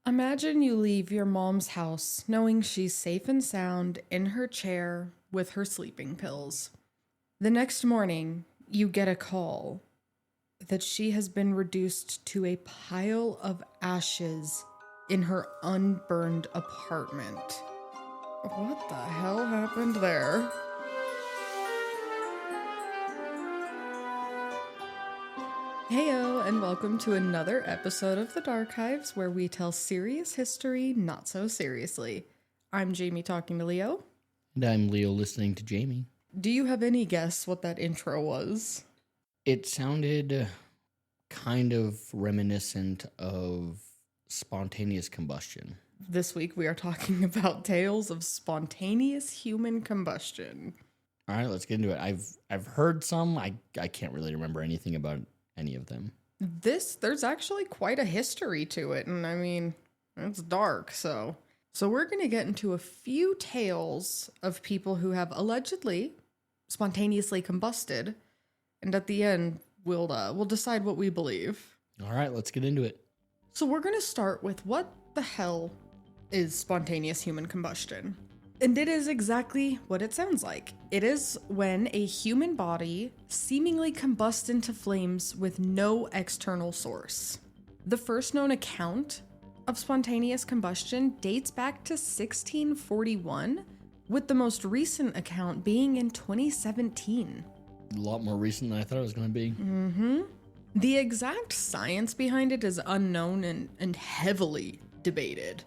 Imagine you leave your mom's house knowing she's safe and sound in her chair with her sleeping pills. The next morning, you get a call that she has been reduced to a pile of ashes in her unburned apartment. What the hell happened there? Heyo, and welcome to another episode of The Darchives, where we tell serious history not so seriously. I'm Jamie talking to Leo. And I'm Leo listening to Jamie. Do you have any guess what that intro was? It sounded kind of reminiscent of spontaneous combustion. This week we are talking about tales of spontaneous human combustion. All right, let's get into it. I've heard some. I can't really remember anything about any of them. There's actually quite a history to it, and I mean, it's dark, so we're going to get into a few tales of people who have allegedly spontaneously combusted, and at the end, we'll decide what we believe. All right, let's get into it. So we're going to start with what the hell is spontaneous human combustion? And it is exactly what it sounds like. It is when a human body seemingly combusts into flames with no external source. The first known account of spontaneous combustion dates back to 1641, with the most recent account being in 2017. A lot more recent than I thought it was going to be. The exact science behind it is unknown and heavily debated.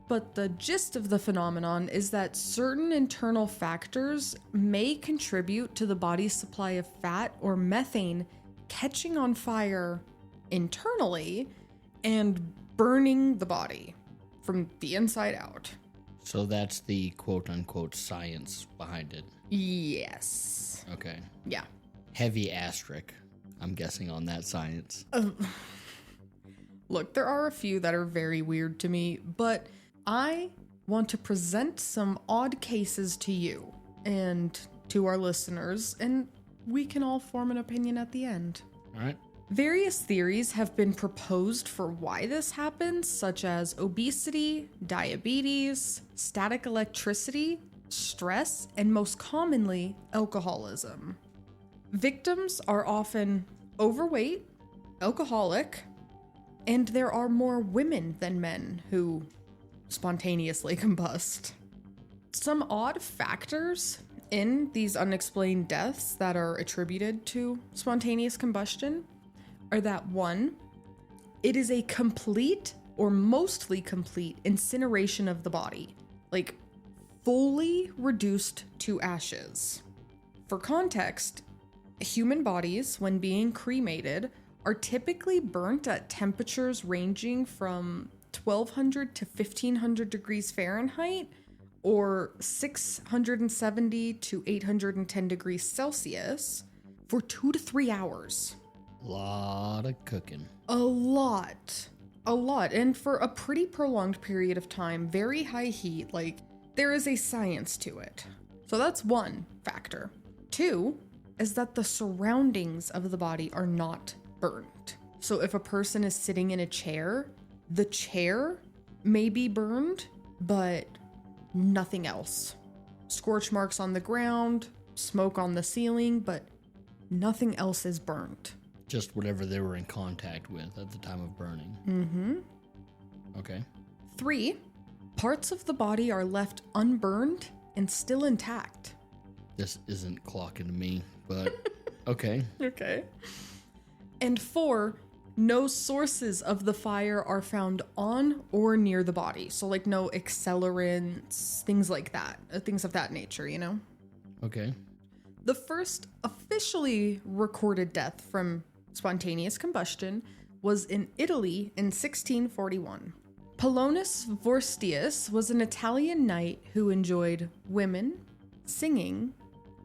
But the gist of the phenomenon is that certain internal factors may contribute to the body's supply of fat or methane catching on fire internally and burning the body from the inside out. So that's the quote-unquote science behind it. Yes. Okay. Yeah. Heavy asterisk, I'm guessing, on that science. Look, there are a few that are very weird to me, but I want to present some odd cases to you and to our listeners, and we can all form an opinion at the end. All right. Various theories have been proposed for why this happens, such as obesity, diabetes, static electricity, stress, and most commonly, alcoholism. Victims are often overweight, alcoholic, and there are more women than men who spontaneously combust. Some odd factors in these unexplained deaths that are attributed to spontaneous combustion are that 1, it is a complete or mostly complete incineration of the body, like fully reduced to ashes. For context, human bodies, when being cremated, are typically burnt at temperatures ranging from 1200 to 1500 degrees Fahrenheit or 670 to 810 degrees Celsius for 2 to 3 hours. Lot of cooking. A lot. And for a pretty prolonged period of time, very high heat, like there is a science to it. So that's one factor. 2 is that the surroundings of the body are not burned. So if a person is sitting in a chair, the chair may be burned, but nothing else. Scorch marks on the ground, smoke on the ceiling, but nothing else is burned. Just whatever they were in contact with at the time of burning. Okay. 3, parts of the body are left unburned and still intact. This isn't clocking to me, but okay. Okay. And 4, no sources of the fire are found on or near the body. So like no accelerants, things like that, things of that nature, you know? Okay. The first officially recorded death from spontaneous combustion was in Italy in 1641. Polonius Vorstius was an Italian knight who enjoyed women, singing,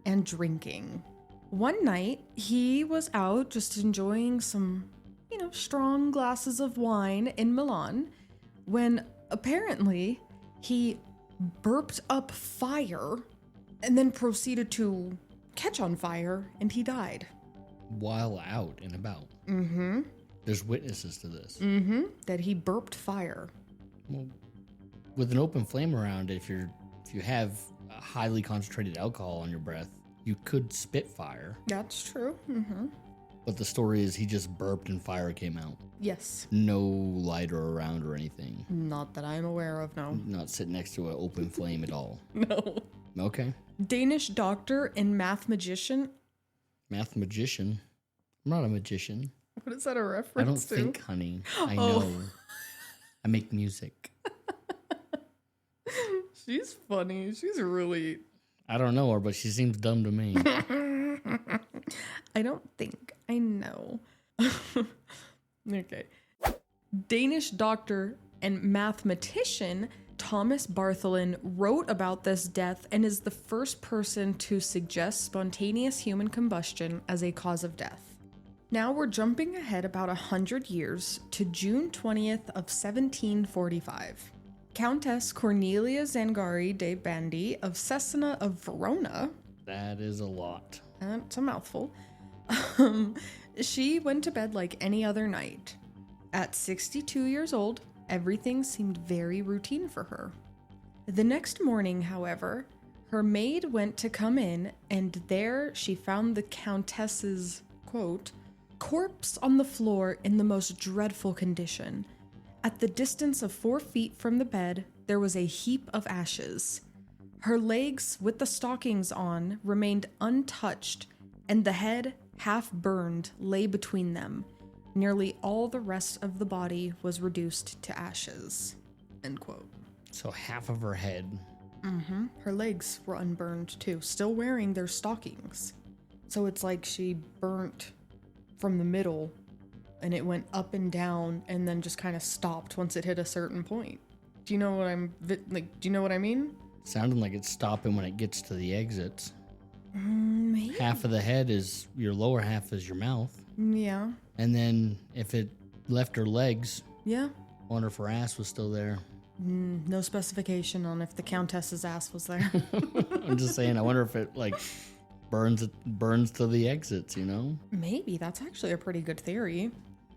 and drinking. One night, he was out just enjoying some, strong glasses of wine in Milan when apparently he burped up fire and then proceeded to catch on fire and he died. While out and about. Mm-hmm. There's witnesses to this. Mm-hmm. That he burped fire. Well, with an open flame around, if you have a highly concentrated alcohol on your breath, you could spit fire. That's true. Mm-hmm. But the story is he just burped and fire came out. Yes. No lighter around or anything. Not that I'm aware of, no. Not sitting next to an open flame at all. No. Okay. Danish doctor and math magician. Math magician? I'm not a magician. What is that a reference I don't to? think, honey. I know. I make music. She's funny. She's really... I don't know her, but she seems dumb to me. I don't think I know. Okay. Danish doctor and mathematician Thomas Bartholin wrote about this death and is the first person to suggest spontaneous human combustion as a cause of death. Now we're jumping ahead about 100 years to June 20th of 1745. Countess Cornelia Zangari de Bandi of Cesena of Verona. That is a lot. It's a mouthful. She went to bed like any other night. At 62 years old, everything seemed very routine for her. The next morning, however, her maid went to come in, and there she found the Countess's, quote, corpse on the floor in the most dreadful condition. At the distance of 4 feet from the bed, there was a heap of ashes. Her legs, with the stockings on, remained untouched, and the head, half burned, lay between them. Nearly all the rest of the body was reduced to ashes. End quote. So half of her head. Mm-hmm. Her legs were unburned too, still wearing their stockings. So it's like she burnt from the middle, and it went up and down, and then just kind of stopped once it hit a certain point. Do you know what do you know what I mean? Sounding like it's stopping when it gets to the exits. Maybe. Half of the head is, your lower half is your mouth. Yeah. And then if it left her legs, Yeah. I wonder if her ass was still there. No specification on if the Countess's ass was there. I'm just saying, I wonder if it like burns to the exits, you know? Maybe. That's actually a pretty good theory.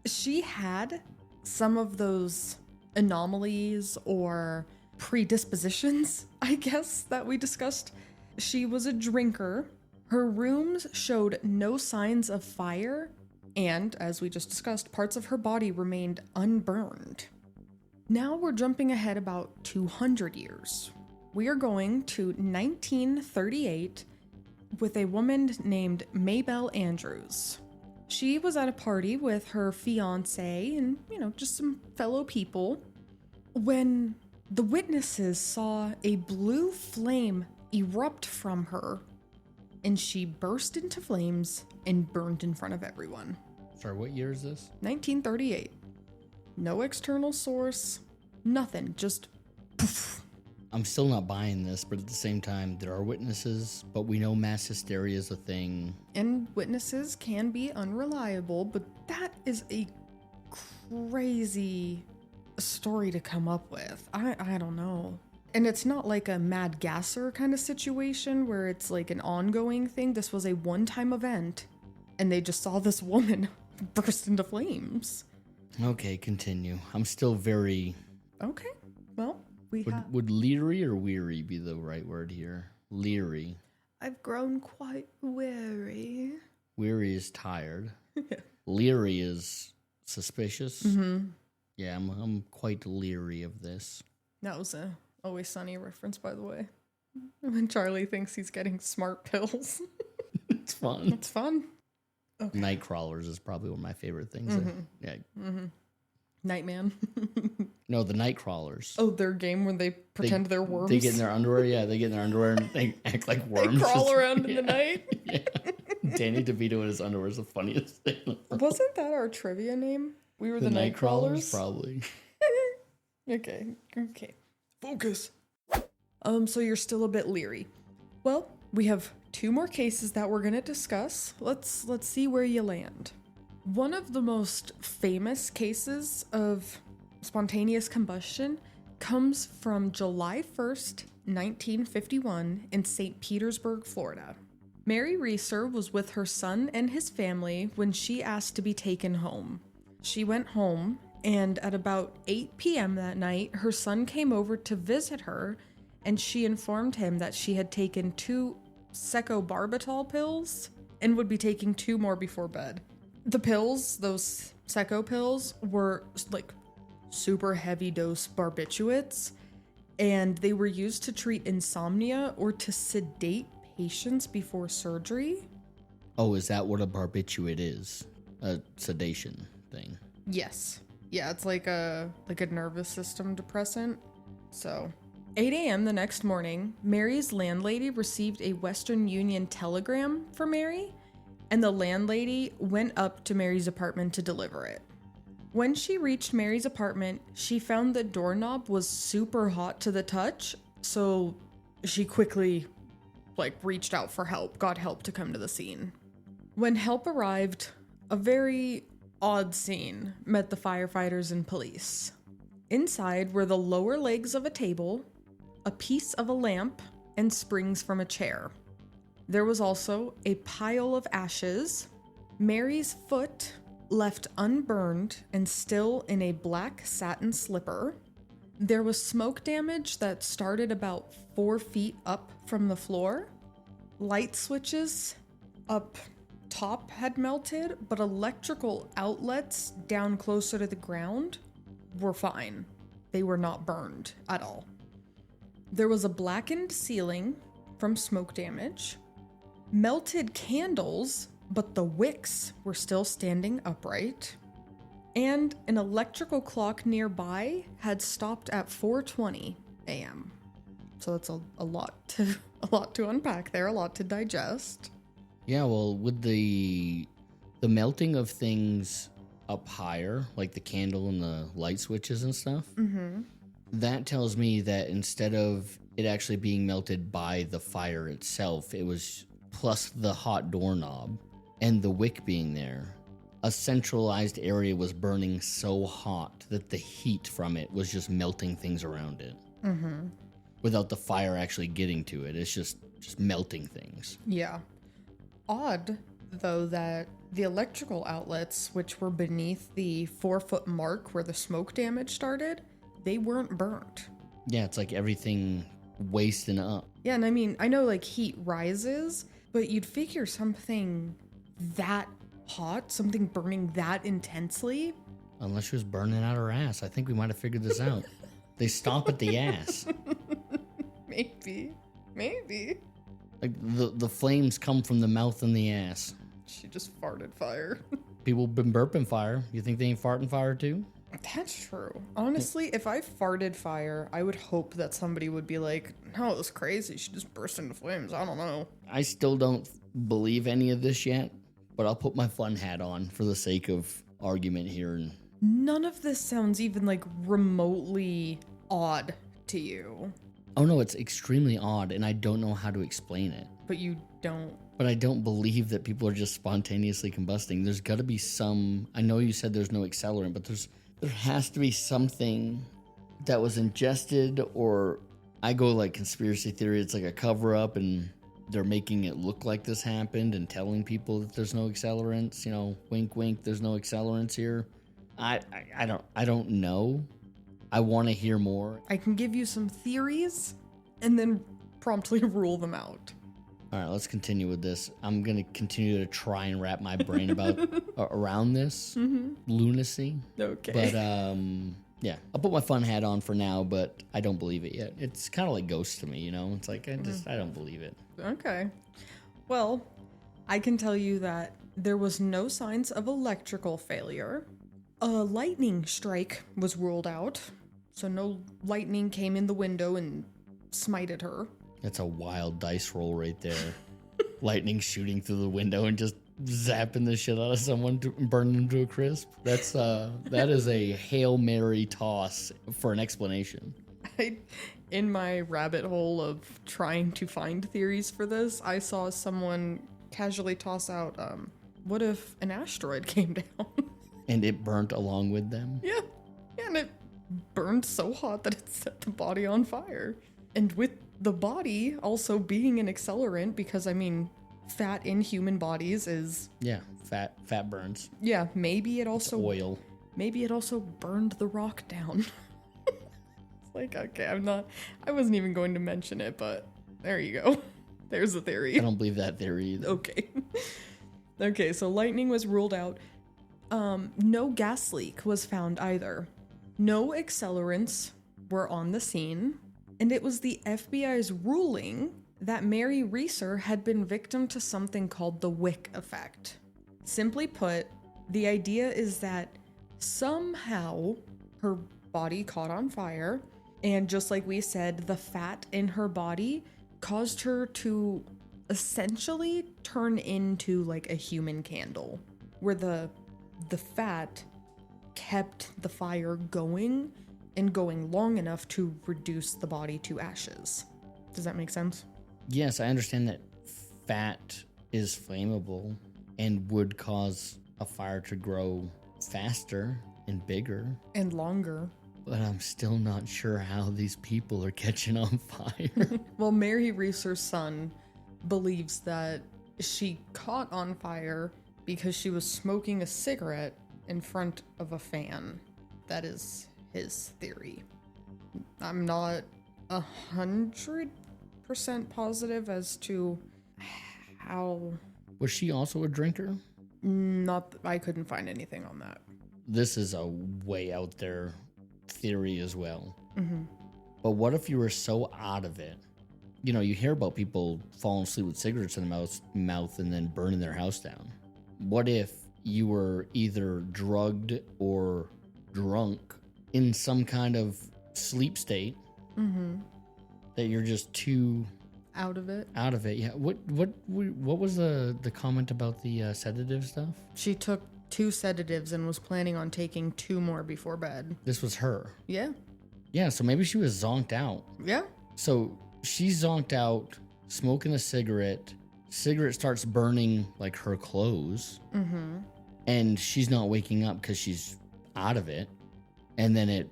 She had some of those anomalies or predispositions, I guess, that we discussed. She was a drinker. Her rooms showed no signs of fire, and, as we just discussed, parts of her body remained unburned. Now we're jumping ahead about 200 years. We are going to 1938 with a woman named Mabel Andrews. She was at a party with her fiancé and, just some fellow people when the witnesses saw a blue flame erupt from her, and she burst into flames and burned in front of everyone. Sorry, what year is this? 1938. No external source, nothing, just poof. I'm still not buying this, but at the same time, there are witnesses, but we know mass hysteria is a thing. And witnesses can be unreliable, but that is a crazy story to come up with. I don't know. And it's not like a Mad Gasser kind of situation where it's like an ongoing thing. This was a one-time event, and they just saw this woman burst into flames. Okay, continue. I'm still very... Okay, well, Would leery or weary be the right word here? Leery. I've grown quite weary. Weary is tired. Leery is suspicious. Mm-hmm. Yeah, I'm quite leery of this. That was a Always Sunny reference, by the way. When Charlie thinks he's getting smart pills. It's fun. It's fun. Okay. Nightcrawlers is probably one of my favorite things. Mm-hmm. Yeah. Mm-hmm. Nightman. No, the Nightcrawlers. Oh, their game when they pretend they're worms. They get in their underwear. Yeah, they get in their underwear and they act like worms. They crawl around in the night. Yeah. Danny DeVito in his underwear is the funniest thing. Wasn't that our trivia name? We were the Nightcrawlers? Probably. Okay. Focus. So you're still a bit leery. Well, we have 2 more cases that we're going to discuss. Let's see where you land. One of the most famous cases of spontaneous combustion comes from July 1st, 1951 in St. Petersburg, Florida. Mary Reeser was with her son and his family when she asked to be taken home. She went home And at about 8 p.m. that night, her son came over to visit her, and she informed him that she had taken 2 secobarbital pills and would be taking 2 more before bed. The pills, those seco pills, were like super heavy dose barbiturates, and they were used to treat insomnia or to sedate patients before surgery. Oh, is that what a barbiturate is? A sedation thing? Yes. Yeah, it's like a nervous system depressant. So, 8 a.m. the next morning, Mary's landlady received a Western Union telegram for Mary, and the landlady went up to Mary's apartment to deliver it. When she reached Mary's apartment, she found the doorknob was super hot to the touch, so she quickly reached out for help, got help to come to the scene. When help arrived, a very odd scene met the firefighters and police. Inside were the lower legs of a table, a piece of a lamp, and springs from a chair. There was also a pile of ashes, Mary's foot left unburned and still in a black satin slipper. There was smoke damage that started about 4 feet up from the floor. Light switches up top had melted, but electrical outlets down closer to the ground were fine. They were not burned at all. There was a blackened ceiling from smoke damage, melted candles, but the wicks were still standing upright, and an electrical clock nearby had stopped at 4:20 a.m. So that's a lot to unpack there, a lot to digest. Yeah, well, with the melting of things up higher, like the candle and the light switches and stuff, that tells me that instead of it actually being melted by the fire itself, it was plus the hot doorknob and the wick being there. A centralized area was burning so hot that the heat from it was just melting things around it. Without the fire actually getting to it. It's just melting things. Yeah. Odd, though, that the electrical outlets, which were beneath the 4-foot mark where the smoke damage started, they weren't burnt. Yeah, it's like everything wasting up. Yeah, and I mean, I know heat rises, but you'd figure something that hot, something burning that intensely. Unless she was burning out her ass. I think we might have figured this out. They stop at the ass. Maybe. Like the flames come from the mouth and the ass. She just farted fire. People been burping fire. You think they ain't farting fire too? That's true. Honestly, if I farted fire, I would hope that somebody would be like, no, it was crazy. She just burst into flames. I don't know. I still don't believe any of this yet, but I'll put my fun hat on for the sake of argument here. And none of this sounds even remotely odd to you. Oh no, it's extremely odd, and I don't know how to explain it. But you don't. But I don't believe that people are just spontaneously combusting. There's got to be some. I know you said there's no accelerant, but there has to be something that was ingested, or I go conspiracy theory. It's like a cover up, and they're making it look like this happened and telling people that there's no accelerants. Wink, wink. There's no accelerants here. I don't know. I want to hear more. I can give you some theories and then promptly rule them out. All right, let's continue with this. I'm going to continue to try and wrap my brain around this lunacy. Okay. But, yeah, I'll put my fun hat on for now, but I don't believe it yet. It's kind of like ghosts to me, It's like, I don't believe it. Okay. Well, I can tell you that there was no signs of electrical failure. A lightning strike was ruled out, so no lightning came in the window and smited her. That's a wild dice roll right there. Lightning shooting through the window and just zapping the shit out of someone to burn them to a crisp. That is a Hail Mary toss for an explanation. In my rabbit hole of trying to find theories for this, I saw someone casually toss out, what if an asteroid came down? And it burnt along with them? Yeah, and it burned so hot that it set the body on fire. And with the body also being an accelerant, because, fat in human bodies is... Yeah, fat burns. Yeah, maybe it also... It's oil. maybe it also burned the rock down. It's like, okay, I wasn't even going to mention it, but there you go. There's a theory. I don't believe that theory either. Okay. Okay, so lightning was ruled out. No gas leak was found either. No accelerants were on the scene. And it was the FBI's ruling that Mary Reeser had been victim to something called the wick effect. Simply put, the idea is that somehow her body caught on fire, and just like we said, the fat in her body caused her to essentially turn into like a human candle, where the fat kept the fire going and going long enough to reduce the body to ashes. Does that make sense? Yes, I understand that fat is flammable and would cause a fire to grow faster and bigger. And longer. But I'm still not sure how these people are catching on fire. Well, Mary Reeser's son believes that she caught on fire because she was smoking a cigarette in front of a fan. That is his theory. I'm not 100% positive as to how. Was she also a drinker? I couldn't find anything on that. This is a way out there theory as well. Mm-hmm. But what if you were so out of it? You know, you hear about people falling asleep with cigarettes in their mouth and then burning their house down. What if you were either drugged or drunk in some kind of sleep state, that you're just too out of it? Out of it, yeah. What was the comment about the sedative stuff? She took 2 sedatives and was planning on taking 2 more before bed. This was her. Yeah. Yeah, so maybe she was zonked out. Yeah. So she's zonked out, smoking a cigarette. Cigarette starts burning like her clothes. Mm-hmm. And she's not waking up because she's out of it. And then it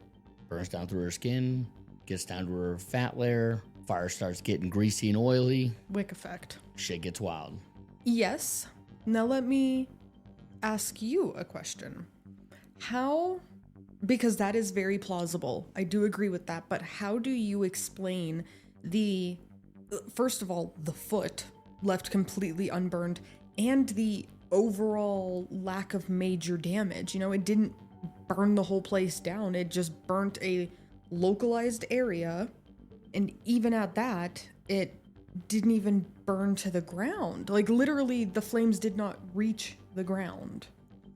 burns down through her skin, gets down to her fat layer. Fire starts getting greasy and oily. Wick effect. Shit gets wild. Yes. Now let me ask you a question. How, because that is very plausible. I do agree with that. But how do you explain first of all, the foot left completely unburned and the overall lack of major damage? You know, it didn't burn the whole place down. It just burnt a localized area. And even at that, it didn't even burn to the ground. Like, literally, the flames did not reach the ground.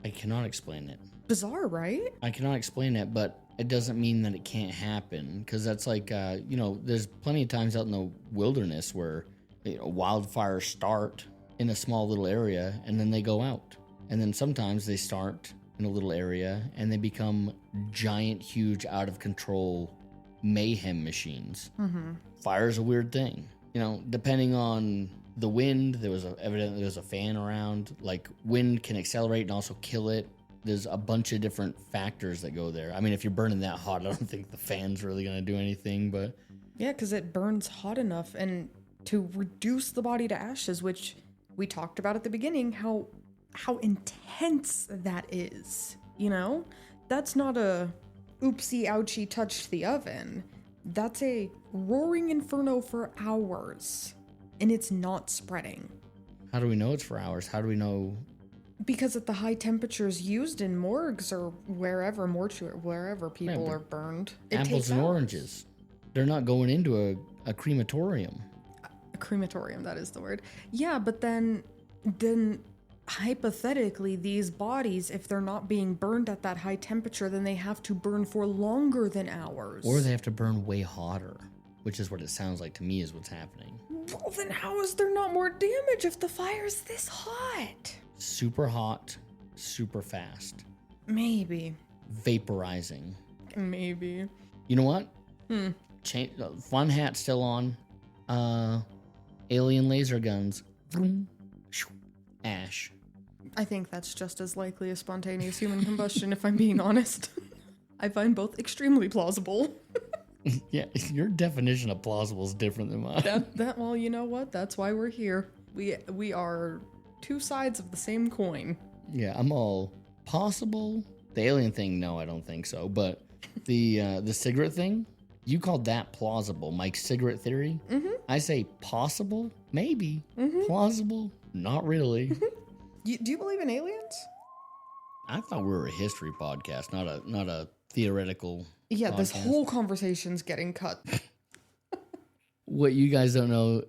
I cannot explain it. Bizarre, right? I cannot explain it, but it doesn't mean that it can't happen. Because that's like, there's plenty of times out in the wilderness where wildfires start in a small little area and then they go out. And then sometimes they start in a little area and they become giant, huge, out of control mayhem machines. Mm-hmm. Fire's a weird thing. Depending on the wind, evidently there was a fan around. Like, wind can accelerate and also kill it. There's a bunch of different factors that go there. I mean, if you're burning that hot, I don't think the fan's really going to do anything, but... Yeah, because it burns hot enough, and to reduce the body to ashes, which we talked about at the beginning, how intense that is, That's not a oopsie ouchie touched the oven. That's a roaring inferno for hours, and it's not spreading. How do we know it's for hours? How do we know? Because at the high temperatures used in morgues or wherever people are burned, it apples takes and hours. Oranges. They're not going into a crematorium. A crematorium, that is the word. Yeah, but then hypothetically, these bodies, if they're not being burned at that high temperature, then they have to burn for longer than hours. Or they have to burn way hotter, which is what it sounds like to me is what's happening. Well, then how is there not more damage if the fire's this hot? Super hot, super fast. Maybe. Vaporizing. Maybe. You know what? Fun hat still on. Alien laser guns. Vroom. Ash. I think that's just as likely as spontaneous human combustion, if I'm being honest. I find both extremely plausible. Yeah, your definition of plausible is different than mine. Well, you know what? That's why we're here. We are 2 sides of the same coin. Yeah, I'm all possible The alien thing, no, I don't think so. But the cigarette thing, you called that plausible. Mike's cigarette theory. Mm-hmm. I say possible, maybe. Mm-hmm. Plausible, not really. Do you believe in aliens? I thought we were a history podcast, not a theoretical. Yeah, podcast. This whole conversation's getting cut. What you guys don't know,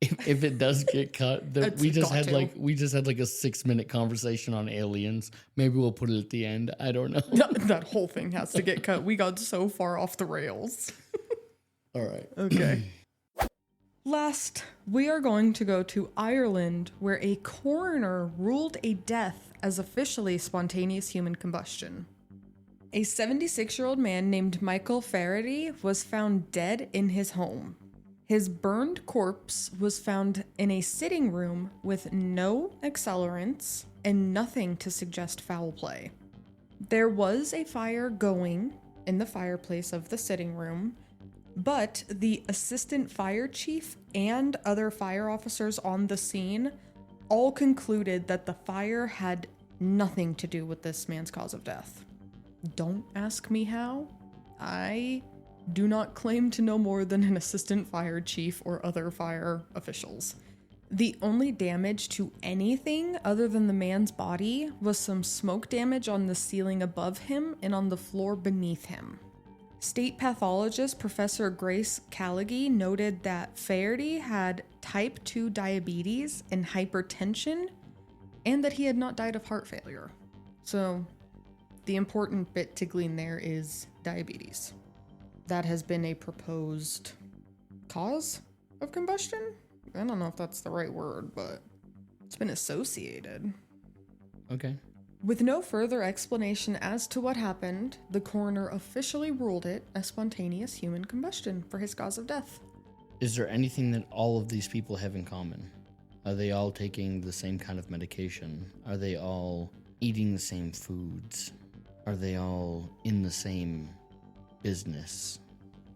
if it does get cut, we just had like a 6-minute conversation on aliens. Maybe we'll put it at the end. I don't know. That whole thing has to get cut. We got so far off the rails. All right. Okay. Last, we are going to go to Ireland, where a coroner ruled a death as officially spontaneous human combustion. A 76-year-old man named Michael Faherty was found dead in his home. His burned corpse was found in a sitting room with no accelerants and nothing to suggest foul play. There was a fire going in the fireplace of the sitting room, but the assistant fire chief and other fire officers on the scene all concluded that the fire had nothing to do with this man's cause of death. Don't ask me how. I do not claim to know more than an assistant fire chief or other fire officials. The only damage to anything other than the man's body was some smoke damage on the ceiling above him and on the floor beneath him. State pathologist Professor Grace Callaghy noted that Faherty had type 2 diabetes and hypertension, and that he had not died of heart failure. So, the important bit to glean there is diabetes. That has been a proposed cause of combustion? I don't know if that's the right word, but it's been associated. Okay. With no further explanation as to what happened, the coroner officially ruled it as spontaneous human combustion for his cause of death. Is there anything that all of these people have in common? Are they all taking the same kind of medication? Are they all eating the same foods? Are they all in the same business?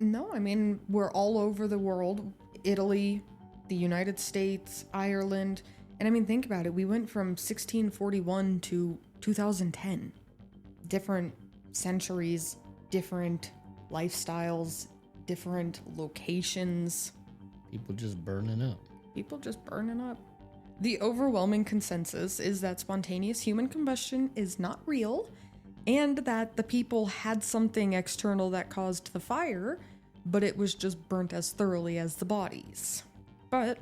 No, I mean, we're all over the world. Italy, the United States, Ireland. And I mean, think about it. We went from 1641 to 2010. Different centuries, different lifestyles, different locations. People just burning up. The overwhelming consensus is that spontaneous human combustion is not real, and that the people had something external that caused the fire, but it was just burnt as thoroughly as the bodies. But,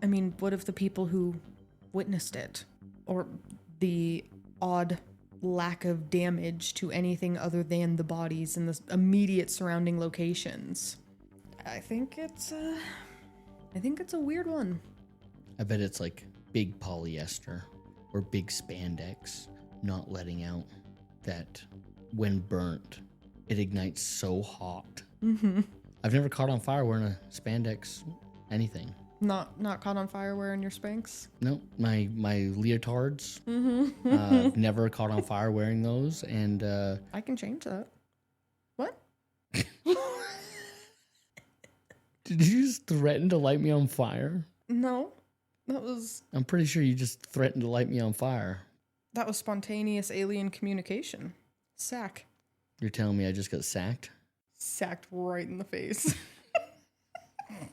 I mean, what if the people who witnessed it, or the odd lack of damage to anything other than the bodies in the immediate surrounding locations? I think it's a weird one. I bet it's like big polyester or big spandex not letting out, that when burnt, it ignites so hot. Mm-hmm. I've never caught on fire wearing a spandex anything. Not caught on fire wearing your Spanx? No, my leotards. Mm-hmm. Never caught on fire wearing those, and I can change that. What? Did you just threaten to light me on fire? No, that was... I'm pretty sure you just threatened to light me on fire. That was spontaneous alien communication. Sack. You're telling me I just got sacked? Sacked right in the face.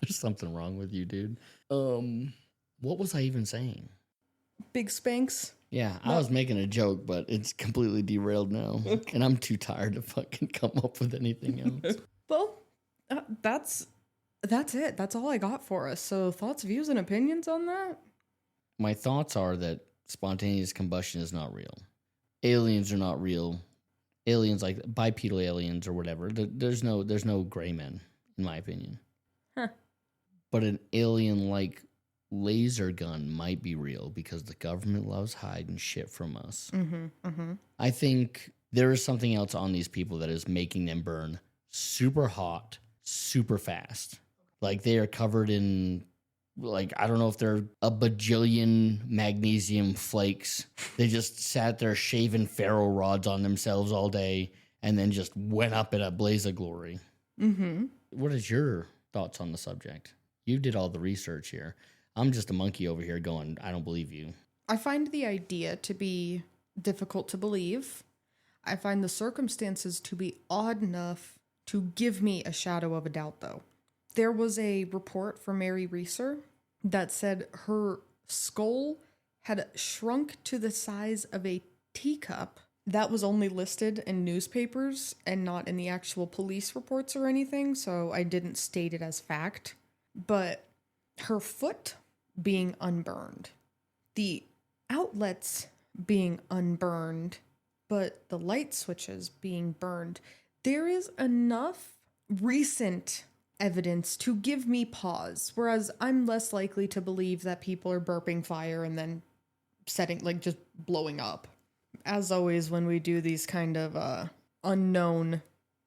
There's something wrong with you, dude. What was I even saying? Big Spanx. Yeah, I was making a joke, but it's completely derailed now. Okay. And I'm too tired to fucking come up with anything else. Well, that's it. That's all I got for us. So thoughts, views, and opinions on that? My thoughts are that spontaneous combustion is not real. Aliens are not real. Aliens, like bipedal aliens or whatever, there's no gray men, in my opinion. Huh. But an alien-like laser gun might be real because the government loves hiding shit from us. Mm-hmm, mm-hmm. I think there is something else on these people that is making them burn super hot, super fast. Like they are covered in, like, I don't know if they're a bajillion magnesium flakes. They just sat there shaving ferro rods on themselves all day and then just went up in a blaze of glory. Mm-hmm. What is your thoughts on the subject? You did all the research here. I'm just a monkey over here going, I don't believe you. I find the idea to be difficult to believe. I find the circumstances to be odd enough to give me a shadow of a doubt, though. There was a report from Mary Reeser that said her skull had shrunk to the size of a teacup. That was only listed in newspapers and not in the actual police reports or anything, so I didn't state it as fact. But her foot being unburned, the outlets being unburned, but the light switches being burned, there is enough recent evidence to give me pause, whereas I'm less likely to believe that people are burping fire and then setting, like, just blowing up. As always, when we do these kind of unknown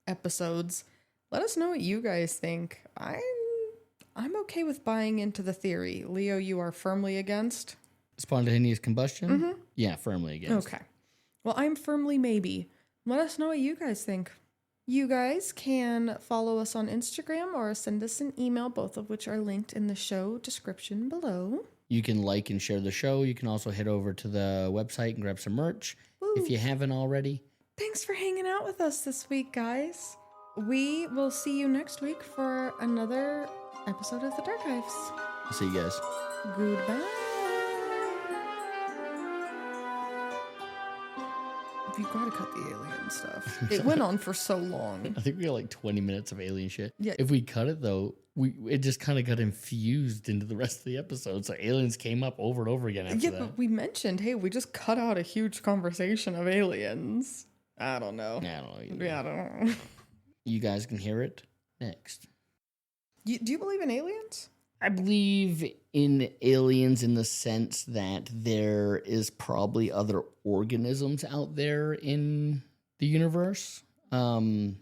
episodes, let us know what you guys think. I'm okay with buying into the theory. Leo, you are firmly against? Spontaneous combustion? Mm-hmm. Yeah, firmly against. Okay. Well, I'm firmly maybe. Let us know what you guys think. You guys can follow us on Instagram or send us an email, both of which are linked in the show description below. You can like and share the show. You can also head over to the website and grab some merch if you haven't already. Thanks for hanging out with us this week, guys. We will see you next week for another episode of The Darchives. See you guys. Goodbye. You gotta cut the alien stuff. It went on for so long. I think we got like 20 minutes of alien shit. Yeah. If we cut it though, it just kind of got infused into the rest of the episode. So aliens came up over and over again after that. But we mentioned, hey, we just cut out a huge conversation of aliens. I don't know. I don't know either. Yeah, I don't know. You guys can hear it next. Do you believe in aliens? I believe in aliens in the sense that there is probably other organisms out there in the universe. Some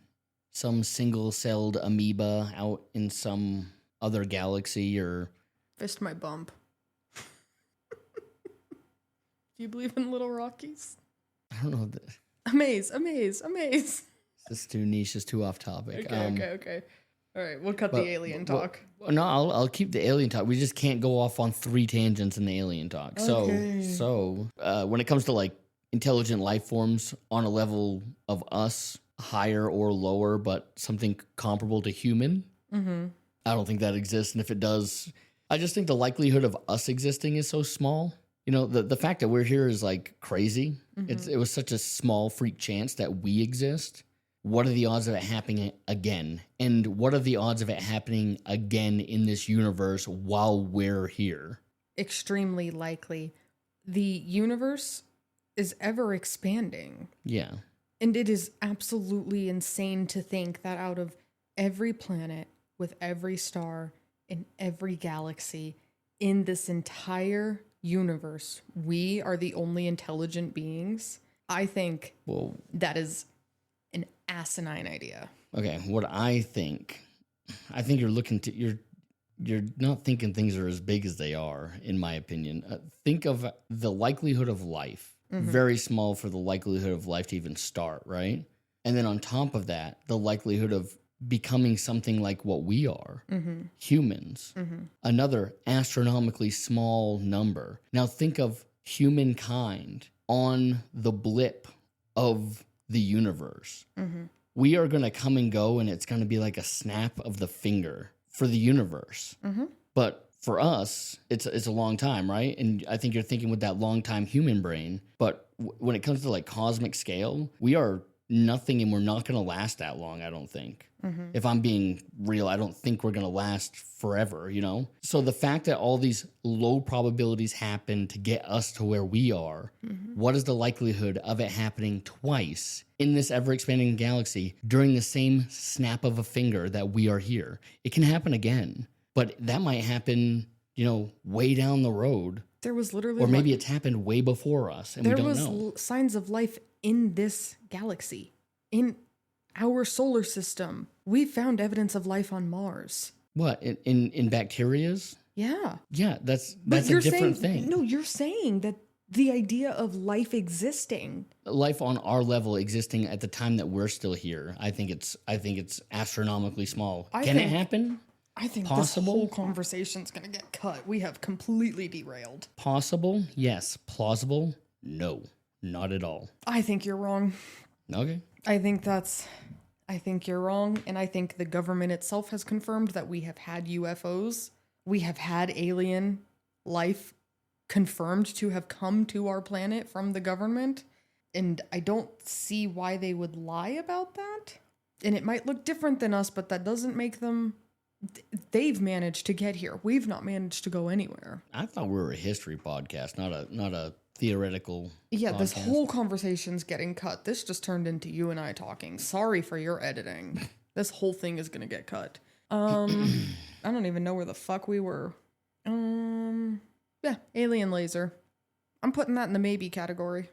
single-celled amoeba out in some other galaxy or... Fist my bump. Do you believe in little Rockies? I don't know. Amaze. This is too niche, it's too off topic. Okay. All right, we'll cut the alien talk. No, I'll keep the alien talk. We just can't go off on 3 tangents in the alien talk. Okay. So when it comes to like intelligent life forms on a level of us, higher or lower, but something comparable to human, I don't think that exists. And if it does, I just think the likelihood of us existing is so small. You know, the fact that we're here is like crazy. It was such a small freak chance that we exist. What are the odds of it happening again? And what are the odds of it happening again in this universe while we're here? Extremely likely. The universe is ever expanding. Yeah. And it is absolutely insane to think that out of every planet, with every star, in every galaxy, in this entire universe, we are the only intelligent beings. I think that is an asinine idea. Okay, what I think you're looking to you're not thinking things are as big as they are, in my opinion. Think of the likelihood of life. Very small for the likelihood of life to even start, right? And then on top of that, the likelihood of becoming something like what we are, humans, another astronomically small number. Now think of humankind on the blip of the universe. We are going to come and go, and it's going to be like a snap of the finger for the universe. But for us, it's a long time, right? And I think you're thinking with that long time human brain. But when it comes to like cosmic scale, we are nothing, and we're not going to last that long, I don't think. If I'm being real, I don't think we're going to last forever, you know? So the fact that all these low probabilities happen to get us to where we are, what is the likelihood of it happening twice in this ever-expanding galaxy during the same snap of a finger that we are here? It can happen again, but that might happen, you know, way down the road. There was literally... Or maybe it's happened way before us, and we don't know. There was signs of life in this galaxy, in our solar system. We found evidence of life on Mars. What, in bacterias? Yeah. Yeah, that's a different thing. No, you're saying that the idea of life existing. Life on our level existing at the time that we're still here, I think it's astronomically small. Can it happen? I think Possible? This whole conversation's going to get cut. We have completely derailed. Possible? Yes. Plausible? No. Not at all. I think you're wrong. Okay. I think you're wrong, and I think the government itself has confirmed that we have had UFOs. We have had alien life confirmed to have come to our planet from the government, and I don't see why they would lie about that. And it might look different than us, but that doesn't make them... They've managed to get here. We've not managed to go anywhere. I thought we were a history podcast, not a theoretical Yeah, podcast. this whole conversation's getting cut. This just turned into you and I talking. Sorry for your editing. This whole thing is gonna get cut. I don't even know where the fuck we were. Yeah, alien laser. I'm putting that in the maybe category.